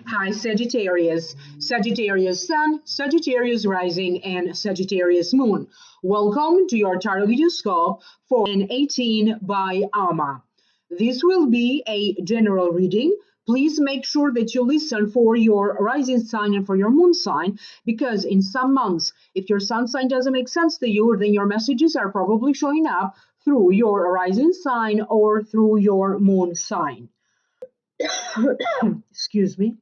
Hi, Sagittarius. Sagittarius Sun, Sagittarius Rising, and Sagittarius Moon. Welcome to your Tarot Videoscope for an 18 by Amma. This will be a general reading. Please make sure that you listen for your rising sign and for your moon sign, because in some months, if your sun sign doesn't make sense to you, then your messages are probably showing up through your rising sign or through your moon sign. Excuse me.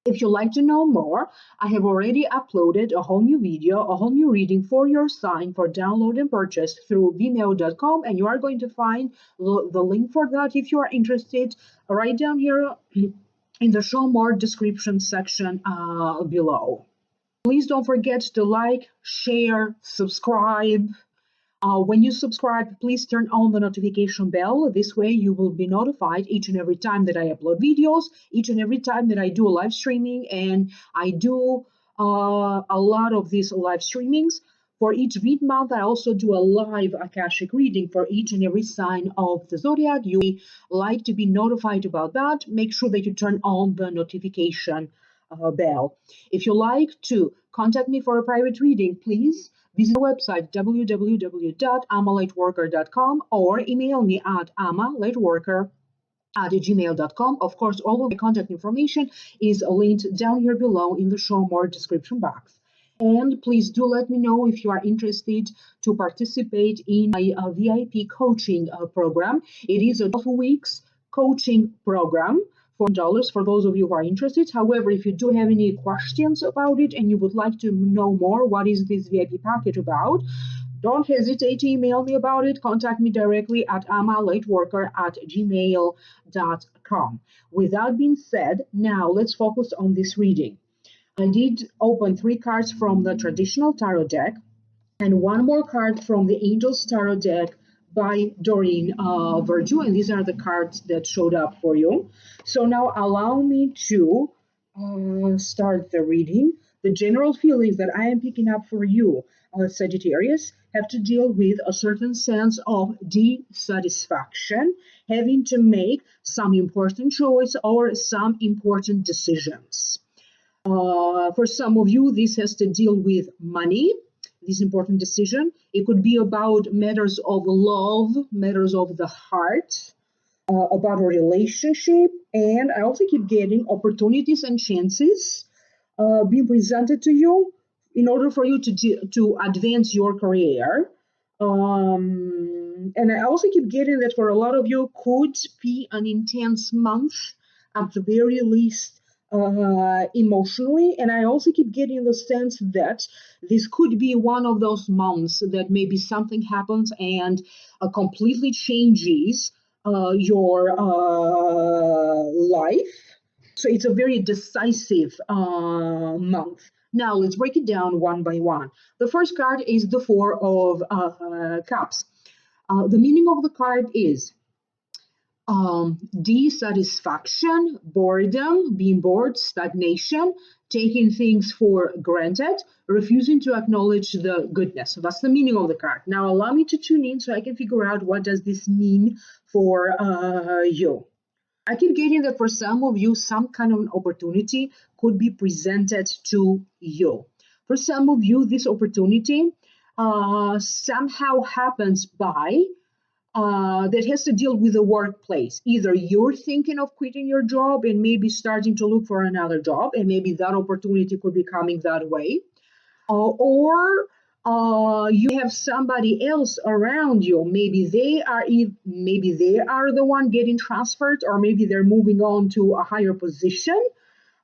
If you'd like to know more, I have already uploaded a whole new video, a whole new reading for your sign for download and purchase through vimeo.com, and you are going to find the link for that if you are interested right down here in the show more description section below. Please don't forget to like, share, subscribe. When you subscribe, please turn on the notification bell. This way you will be notified each and every time that I upload videos, each and every time that I do a live streaming, and I do a lot of these live streamings. For each vid month, I also do a live Akashic reading for each and every sign of the zodiac. You like to be notified about that. Make sure that you turn on the notification bell. If you like to contact me for a private reading, please visit the website www.ammalightworker.com or email me at ammalightworker@gmail.com. Of course, all of my contact information is linked down here below in the show more description box. And please do let me know if you are interested to participate in my VIP coaching program. It is a 12 weeks coaching program for $4 for those of you who are interested. However, if you do have any questions about it and you would like to know more, what is this VIP package about, don't hesitate to email me about it. Contact me directly at ammalightworker@gmail.com. With that being said, now let's focus on this reading. I did open 3 cards from the traditional tarot deck and 1 more card from the Angels Tarot deck by Doreen Virtue, and these are the cards that showed up for you. So now allow me to start the reading. The general feelings that I am picking up for you, Sagittarius, have to deal with a certain sense of dissatisfaction, having to make some important choice or some important decisions. For some of you, this has to deal with money, this important decision. It could be about matters of love, matters of the heart, about a relationship. And I also keep getting opportunities and chances being presented to you in order for you to advance your career. And I also keep getting that for a lot of you could be an intense month at the very least, emotionally. And I also keep getting the sense that this could be one of those months that maybe something happens and completely changes your life. So it's a very decisive month. Now let's break it down one by one. The first card is the 4 of Cups. The meaning of the card is dissatisfaction, boredom, being bored, stagnation, taking things for granted, refusing to acknowledge the goodness. So that's the meaning of the card. Now allow me to tune in so I can figure out what does this mean for you. I keep getting that for some of you, some kind of an opportunity could be presented to you. For some of you, this opportunity somehow happens by that has to deal with the workplace. Either you're thinking of quitting your job and maybe starting to look for another job, and maybe that opportunity could be coming that way, or you have somebody else around you. Maybe they are the one getting transferred, or maybe they're moving on to a higher position.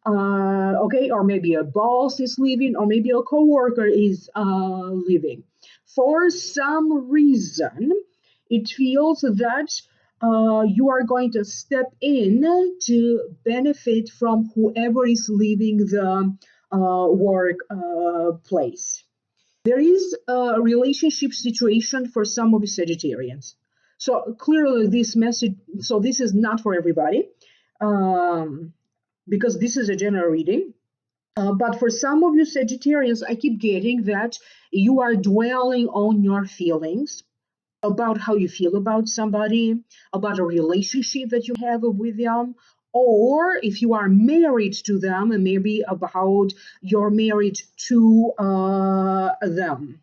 Okay, or maybe a boss is leaving, or maybe a coworker is leaving. For some reason, it feels that you are going to step in to benefit from whoever is leaving the workplace. There is a relationship situation for some of the Sagittarians. So clearly this message, so this is not for everybody, because this is a general reading. But for some of you Sagittarians, I keep getting that you are dwelling on your feelings about how you feel about somebody, about a relationship that you have with them, or if you are married to them, and maybe about your marriage to them.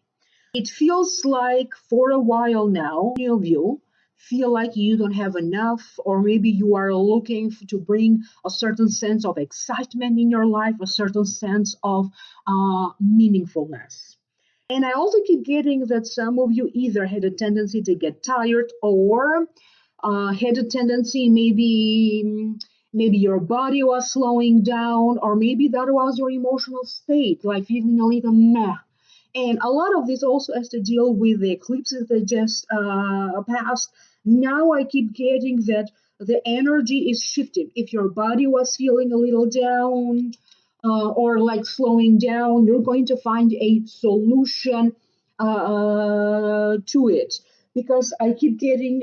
It feels like for a while now, many of you feel like you don't have enough, or maybe you are looking to bring a certain sense of excitement in your life, a certain sense of meaningfulness. And I also keep getting that some of you either had a tendency to get tired, or had a tendency, maybe your body was slowing down, or maybe that was your emotional state, like feeling a little meh. And a lot of this also has to deal with the eclipses that just passed. Now I keep getting that the energy is shifting. If your body was feeling a little down, or like slowing down, you're going to find a solution to it. Because I keep getting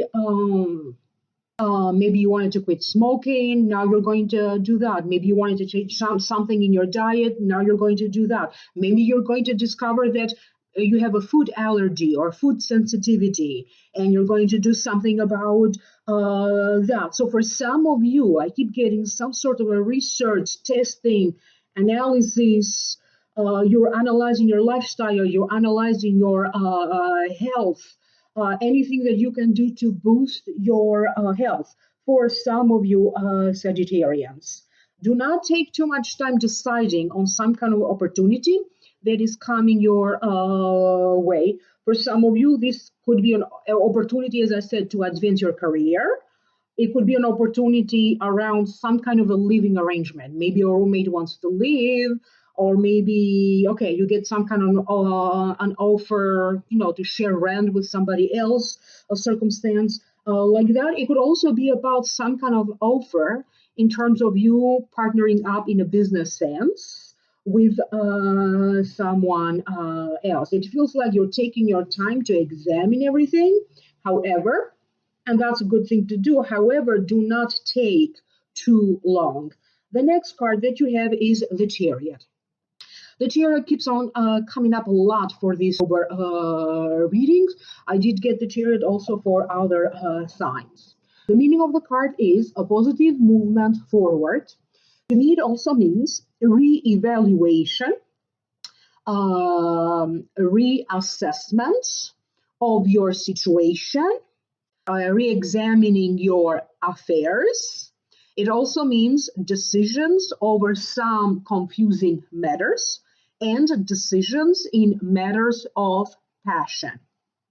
maybe you wanted to quit smoking, now you're going to do that. Maybe you wanted to change something in your diet, now you're going to do that. Maybe you're going to discover that you have a food allergy or food sensitivity, and you're going to do something about that. So for some of you, I keep getting some sort of a research, testing, analysis. You're analyzing your lifestyle, you're analyzing your health, anything that you can do to boost your health. For some of you Sagittarians, do not take too much time deciding on some kind of opportunity that is coming your way. For some of you, this could be an opportunity, as I said, to advance your career. It could be an opportunity around some kind of a living arrangement. Maybe your roommate wants to live, or maybe, okay, you get some kind of an offer, to share rent with somebody else, a circumstance like that. It could also be about some kind of offer in terms of you partnering up in a business sense with someone else. It feels like you're taking your time to examine everything. However, and that's a good thing to do. However, do not take too long. The next card that you have is the Chariot. The Chariot keeps on coming up a lot for these readings. I did get the Chariot also for other signs. The meaning of the card is a positive movement forward. To me, it also means re-evaluation, reassessment of your situation, re-examining your affairs. It also means decisions over some confusing matters and decisions in matters of passion.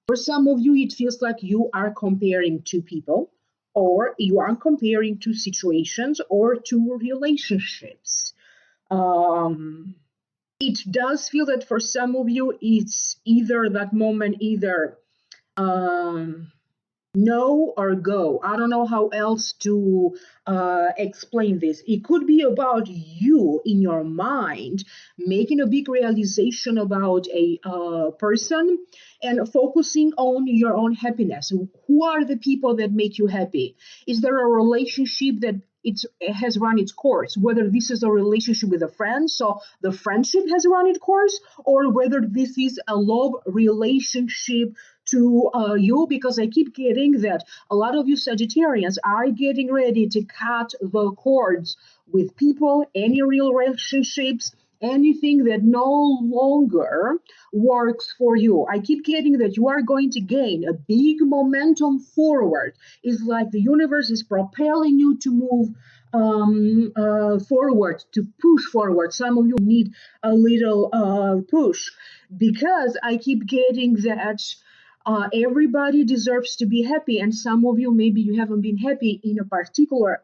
For some of you, it feels like you are comparing to people, or you are comparing to situations or to relationships. It does feel that for some of you, it's either that moment, either no or go. I don't know how else to explain this. It could be about you in your mind making a big realization about a person and focusing on your own happiness. Who are the people that make you happy? Is there a relationship that it has run its course? Whether this is a relationship with a friend, so the friendship has run its course, or whether this is a love relationship to you, because I keep getting that a lot of you Sagittarians are getting ready to cut the cords with people, any real relationships, anything that no longer works for you. I keep getting that you are going to gain a big momentum forward. It's like the universe is propelling you to move forward, to push forward. Some of you need a little push, because I keep getting that everybody deserves to be happy, and some of you, maybe you haven't been happy in a particular,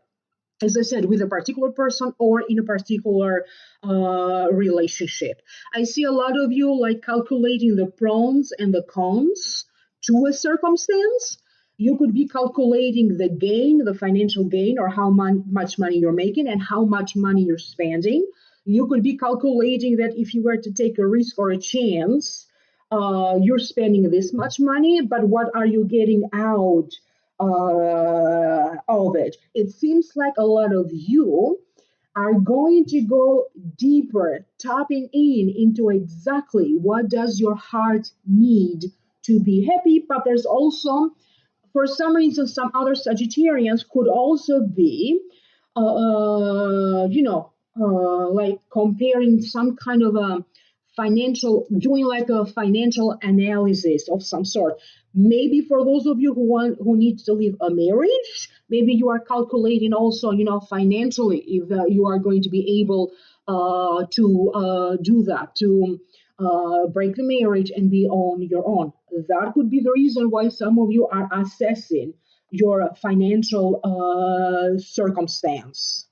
as I said, with a particular person or in a particular relationship. I see a lot of you like calculating the pros and the cons to a circumstance. You could be calculating the gain, the financial gain, or how much money you're making and how much money you're spending. You could be calculating that if you were to take a risk or a chance, you're spending this much money, but what are you getting out of it? It seems like a lot of you are going to go deeper, tapping into exactly what does your heart need to be happy. But there's also, for some reason, some other Sagittarians could also be like comparing some kind of a doing like a financial analysis of some sort. Maybe for those of you who need to leave a marriage, maybe you are calculating also, financially, if you are going to be able to do that, to break the marriage and be on your own. That could be the reason why some of you are assessing your financial circumstance.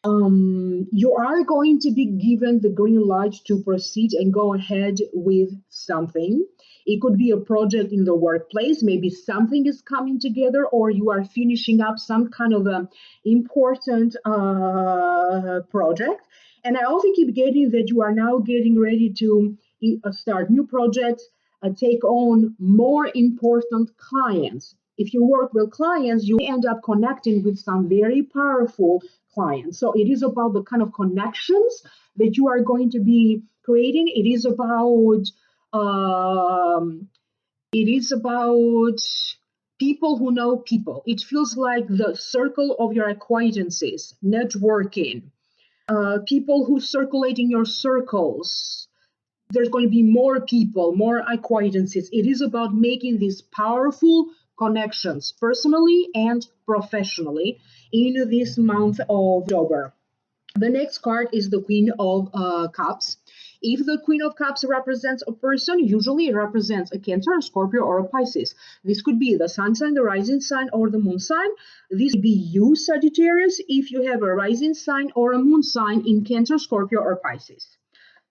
You are going to be given the green light to proceed and go ahead with something. It could be a project in the workplace. Maybe something is coming together, or you are finishing up some kind of a important project. And I also keep getting that you are now getting ready to start new projects, take on more important clients. If you work with clients, you end up connecting with some very powerful clients. So it is about the kind of connections that you are going to be creating. It is about people who know people. It feels like the circle of your acquaintances, networking, people who circulate in your circles. There's going to be more people, more acquaintances. It is about making these powerful connections personally and professionally in this month of October. The next card is the Queen of Cups. If the Queen of Cups represents a person, usually it represents a Cancer, a Scorpio, or a Pisces. This could be the Sun sign, the rising sign, or the Moon sign. This could be you, Sagittarius, if you have a rising sign or a Moon sign in Cancer, Scorpio, or Pisces.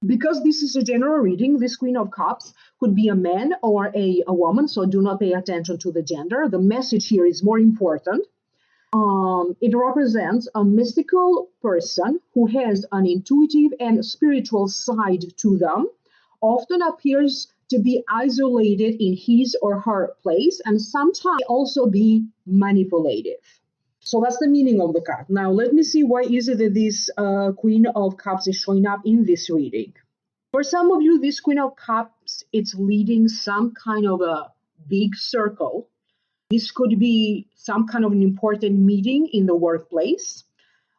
Because this is a general reading, this Queen of Cups could be a man or a woman, so do not pay attention to the gender. The message here is more important. It represents a mystical person who has an intuitive and spiritual side to them, often appears to be isolated in his or her place, and sometimes also be manipulative. So that's the meaning of the card. Now, let me see why is it that this Queen of Cups is showing up in this reading. For some of you, this Queen of Cups, it's leading some kind of a big circle. This could be some kind of an important meeting in the workplace.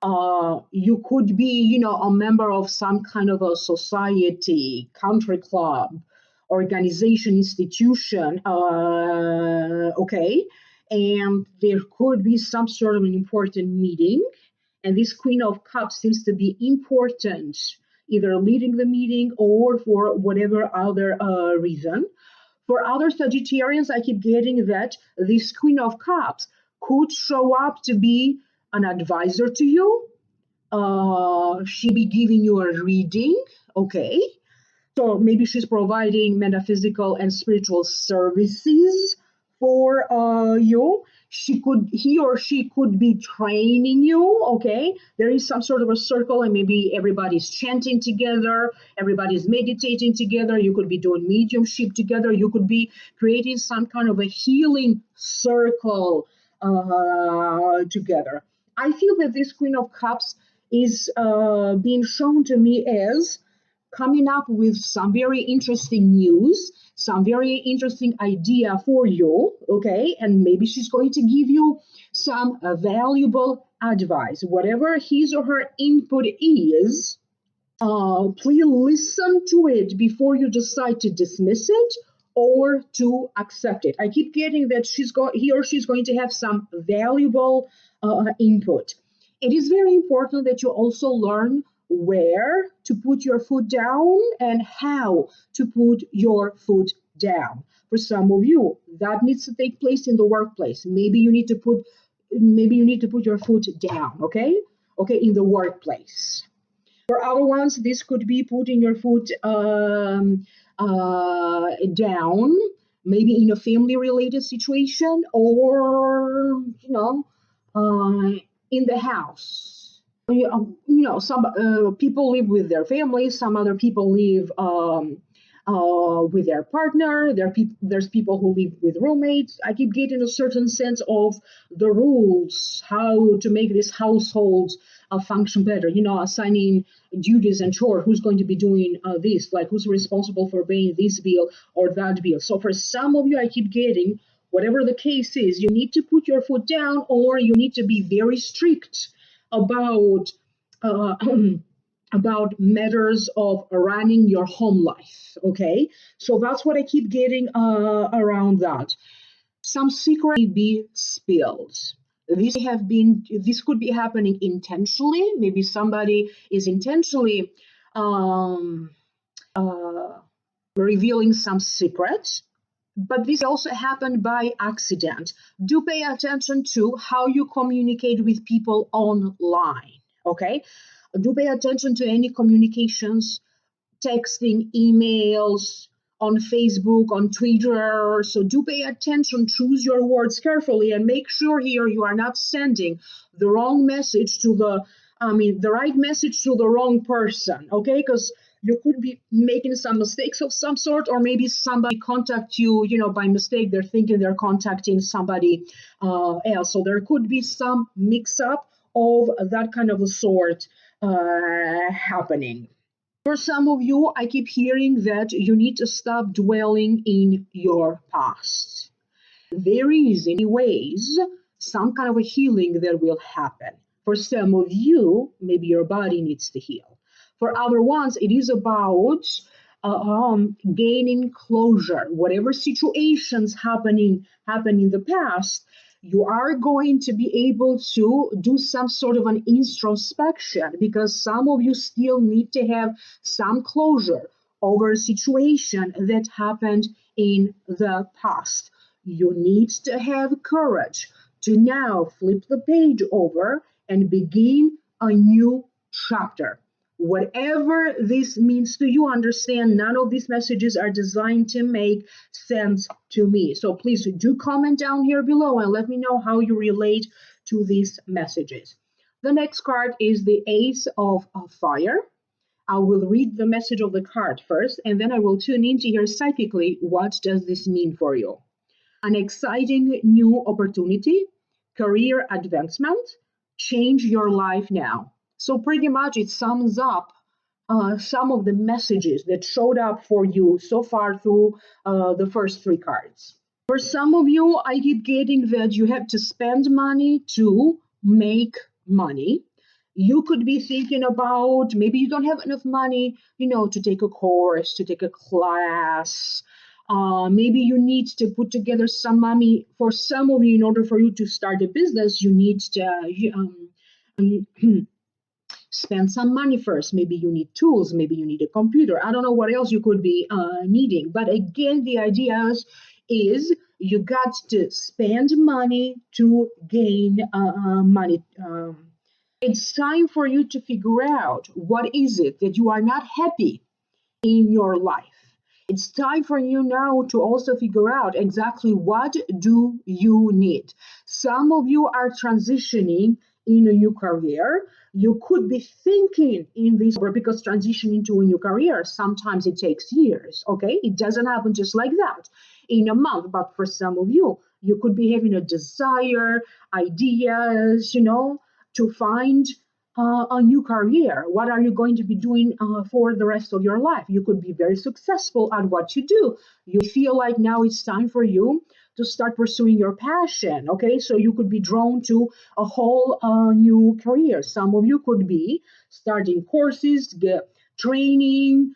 You could be, a member of some kind of a society, country club, organization, institution, okay? And there could be some sort of an important meeting. And this Queen of Cups seems to be important, either leading the meeting or for whatever other reason. For other Sagittarians, I keep getting that this Queen of Cups could show up to be an advisor to you. She be giving you a reading, okay? So maybe she's providing metaphysical and spiritual services for you. He or she could be training you, okay? There is some sort of a circle, and maybe everybody's chanting together, everybody's meditating together. You could be doing mediumship together. You could be creating some kind of a healing circle together. I feel that this Queen of Cups is being shown to me as coming up with some very interesting news, some very interesting idea for you, okay? And maybe she's going to give you some valuable advice. Whatever his or her input is, please listen to it before you decide to dismiss it or to accept it. I keep getting that he or she's going to have some valuable input. It is very important that you also learn where to put your foot down and how to put your foot down. For some of you, that needs to take place in the workplace. Maybe you need to put your foot down, okay? Okay, in the workplace. For other ones, this could be putting your foot down, maybe in a family-related situation, or in the house. Some people live with their families, some other people live with their partner. There's people who live with roommates. I keep getting a certain sense of the rules, how to make this household function better. Assigning duties and chores. Who's going to be doing this? Like, who's responsible for paying this bill or that bill? So for some of you, I keep getting, whatever the case is, you need to put your foot down, or you need to be very strict about uh, about matters of running your home life. Okay, so that's what I keep getting around that. Some secret may be spilled. This could be happening intentionally. Maybe somebody is intentionally um, uh, revealing some secret, but this also happened by accident. Do pay attention to how you communicate with people online. Okay, do pay attention to any communications, texting, emails, on Facebook, on Twitter. So do pay attention, choose your words carefully, and make sure here you are not sending the wrong message to the right message to the wrong person, okay? Because you could be making some mistakes of some sort, or maybe somebody contact you, by mistake. They're thinking they're contacting somebody else. So there could be some mix up of that kind of a sort happening. For some of you, I keep hearing that you need to stop dwelling in your past. There is, anyways, some kind of a healing that will happen. For some of you, maybe your body needs to heal. For other ones, it is about gaining closure. Whatever situations happen in the past, you are going to be able to do some sort of an introspection, because some of you still need to have some closure over a situation that happened in the past. You need to have courage to now flip the page over and begin a new chapter. Whatever this means to you, understand none of these messages are designed to make sense to me. So please do comment down here below and let me know how you relate to these messages. The next card is the Ace of Fire. I will read the message of the card first, and then I will tune in to hear psychically what does this mean for you. An exciting new opportunity, career advancement, change your life now. So pretty much it sums up some of the messages that showed up for you so far through the first three cards. For some of you, I keep getting that you have to spend money to make money. You could be thinking about, maybe you don't have enough money, to take a course, to take a class. Maybe you need to put together some money. For some of you, in order for you to start a business, you need to spend some money first. Maybe you need tools, maybe you need a computer. I don't know what else you could be needing. But again, the idea is you got to spend money to gain money. It's time for you to figure out what is it that you are not happy in your life. It's time for you now to also figure out exactly what do you need. Some of you are transitioning in a new career. You could be thinking in this, because transitioning to a new career, sometimes it takes years, okay? It doesn't happen just like that in a month. But for some of you, you could be having a desire, ideas, to find a new career. What are you going to be doing for the rest of your life? You could be very successful at what you do. You feel like now it's time for you to start pursuing your passion. Okay, so you could be drawn to a whole new career. Some of you could be starting courses, training,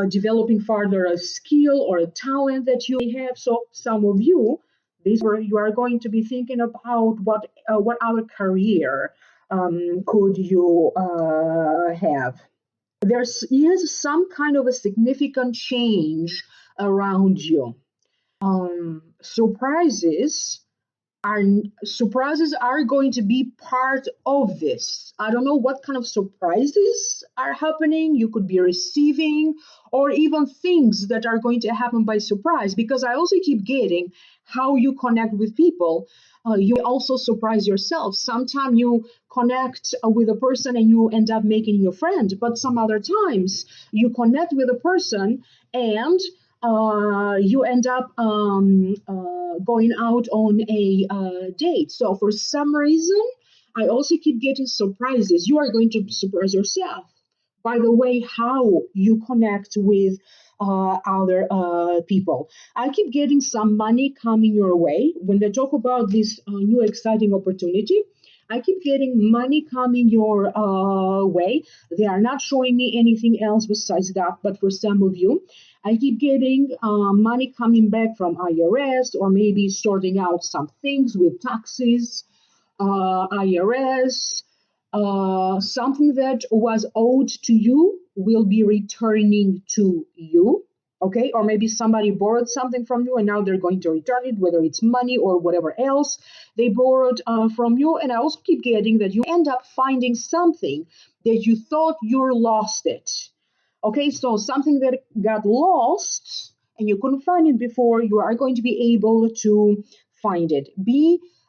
developing further a skill or a talent that you have. So some of you, this where you are going to be thinking about what other career could you have. There is some kind of a significant change around you. Surprises are going to be part of this. I don't know what kind of surprises are happening. You could be receiving, or even things that are going to happen by surprise, because I also keep getting how you connect with people. You also surprise yourself. Sometimes you connect with a person and you end up making you a friend, but some other times you connect with a person and you end up going out on a date. So for some reason, I also keep getting surprises. You are going to surprise yourself by the way how you connect with other people. I keep getting some money coming your way. When they talk about this new exciting opportunity, I keep getting money coming your way. They are not showing me anything else besides that, but for some of you, I keep getting money coming back from IRS, or maybe sorting out some things with taxes, IRS, something that was owed to you will be returning to you. Okay, or maybe somebody borrowed something from you and now they're going to return it, whether it's money or whatever else they borrowed from you. And I also keep getting that you end up finding something that you thought you lost it. Okay, so something that got lost and you couldn't find it before, you are going to be able to find it.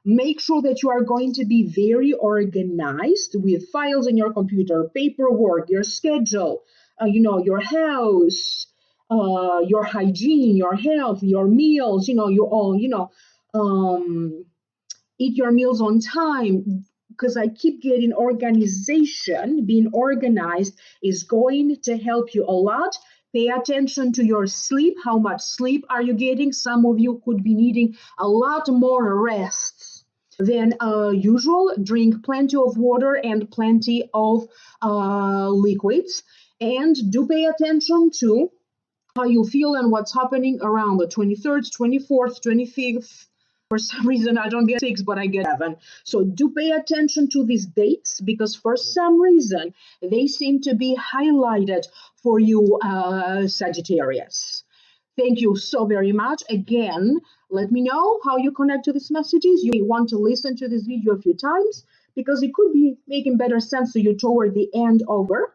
Make sure that you are going to be very organized with files in your computer, paperwork, your schedule, your house, your hygiene, your health, your meals, you all, eat your meals on time, because I keep getting organization. Being organized is going to help you a lot. Pay attention to your sleep. How much sleep are you getting? Some of you could be needing a lot more rest than usual. Drink plenty of water and plenty of liquids. And do pay attention to how you feel and what's happening around the 23rd, 24th, 25th. For some reason, I don't get 6, but I get 7. So do pay attention to these dates, because for some reason, they seem to be highlighted for you, Sagittarius. Thank you so very much. Again, let me know how you connect to these messages. You may want to listen to this video a few times, because it could be making better sense to you toward the end over.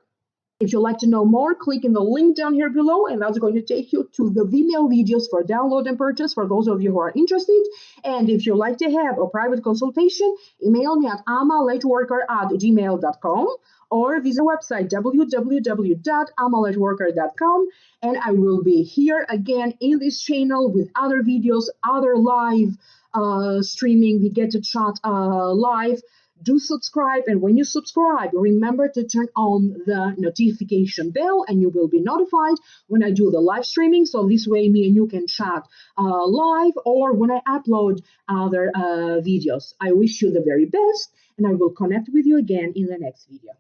If you'd like to know more, click in the link down here below, and that's going to take you to the Vimeo videos for download and purchase for those of you who are interested. And if you'd like to have a private consultation, email me at amalightworker@gmail.com or visit our website www.amalightworker.com, and I will be here again in this channel with other videos, other live streaming. We get to chat live. Do subscribe, and when you subscribe, remember to turn on the notification bell, and you will be notified when I do the live streaming. So this way me and you can chat live, or when I upload other videos. I wish you the very best, and I will connect with you again in the next video.